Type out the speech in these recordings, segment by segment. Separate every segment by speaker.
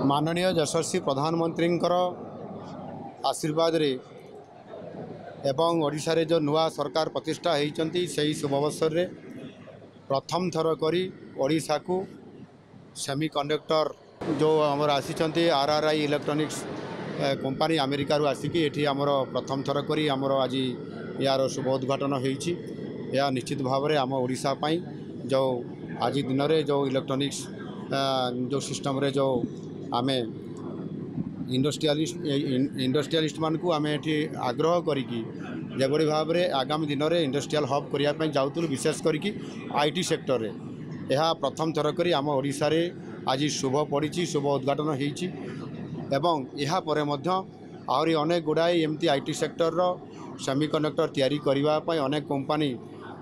Speaker 1: माननीय यशस्वी प्रधानमंत्री आशीर्वाद रे एवं ओडिशा रे जो नुआ सरकार प्रतिष्ठा होती से शुभ अवसर रे प्रथम थर करी ओडिशा को सेमीकंडक्टर जो आमर आसी आरआरआई इलेक्ट्रॉनिक्स कंपनी अमेरिका रू आसिकी एठी आमर प्रथम थर करी आमर आज यार शुभ उद्घाटन होईछि। यह निश्चित भाव में आम ओडिशा पई जो आज दिन में जो इलेक्ट्रॉनिक्स जो सिस्टम रे जो आमे इंडस्ट्रियलिस्ट मान को आमे एठी आग्रह करिकी जेबड़ी भाव में आगामी दिन में इंडस्ट्रियल हब करने जाऊँ विशेष करके आईटी सेक्टर रे यह प्रथम थर करी आम ओडिशा रे आज शुभ पड़ी शुभ उद्घाटन होईछि एवं यह परे मध्य आहरी अनेक गुड़ाए एमती आईटी सेक्टर रो सेमीकंडक्टर तैयारी करबा पई अनेक कंपनी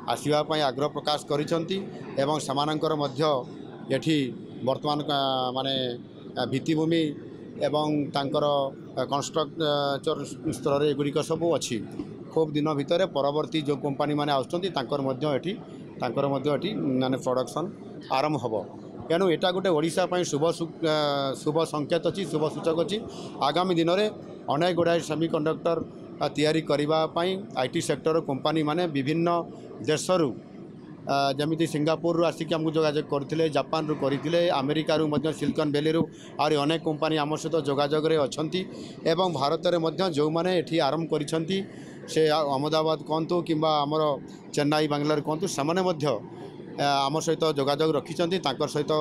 Speaker 1: आसीबा पई आग्रह प्रकाश करिसंती एवं समानांकर मध्य एठी वर्तमान माने भित्तिभूमि एवं तांकर कंस्ट्रक्चर स्तर एगुड़िक सब अच्छी खूब दिन भितर परवर्ती जो कंपनी माने आउछंती तांकर मध्य एठी माने प्रोडक्शन आरंभ हबो। तेणु यहाँ गोटे ओडिशा पई शुभ संकेत अच्छी शुभ सूचक अच्छी। आगामी दिन में अनेक गुड़ाए सेमीकंडक्टर तैयारी करने आईटी सेक्टर कंपनी माने विभिन्न देशरू जमीती सिंगापुर आसिक आमको जोगाजोग करते जापान रू करते अमेरिका रू सिलिकन वैली रू और अनेक कंपनी आम सहित जोगाजोग अच्छी एवं भारत में जो मैंने एठी आरंभ करिसेंती से अहमदाबाद कहतु कि आमर चेन्नई बांग्लार कहतु से आम सहित जोगाजोग रखिंट सहित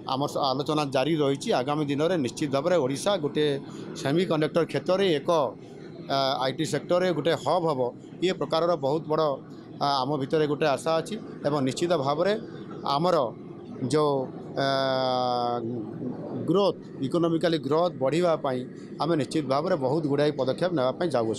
Speaker 1: आम आलोचना जारी रही। आगामी दिन में निश्चित भाव में ओडिशा गोटे सेमीकंडक्टर क्षेत्र में एक आईटी सेक्टर रे गोटे हब हम ये प्रकार बहुत बड़ आम भितर गोटे आशा अच्छी एवं निश्चित भाव में आमर जो ग्रोथ इकोनॉमिकली ग्रोथ बढ़ावाई आम निश्चित भाव में बहुत गुड़ाई पदक्षेप नापी जाऊँ।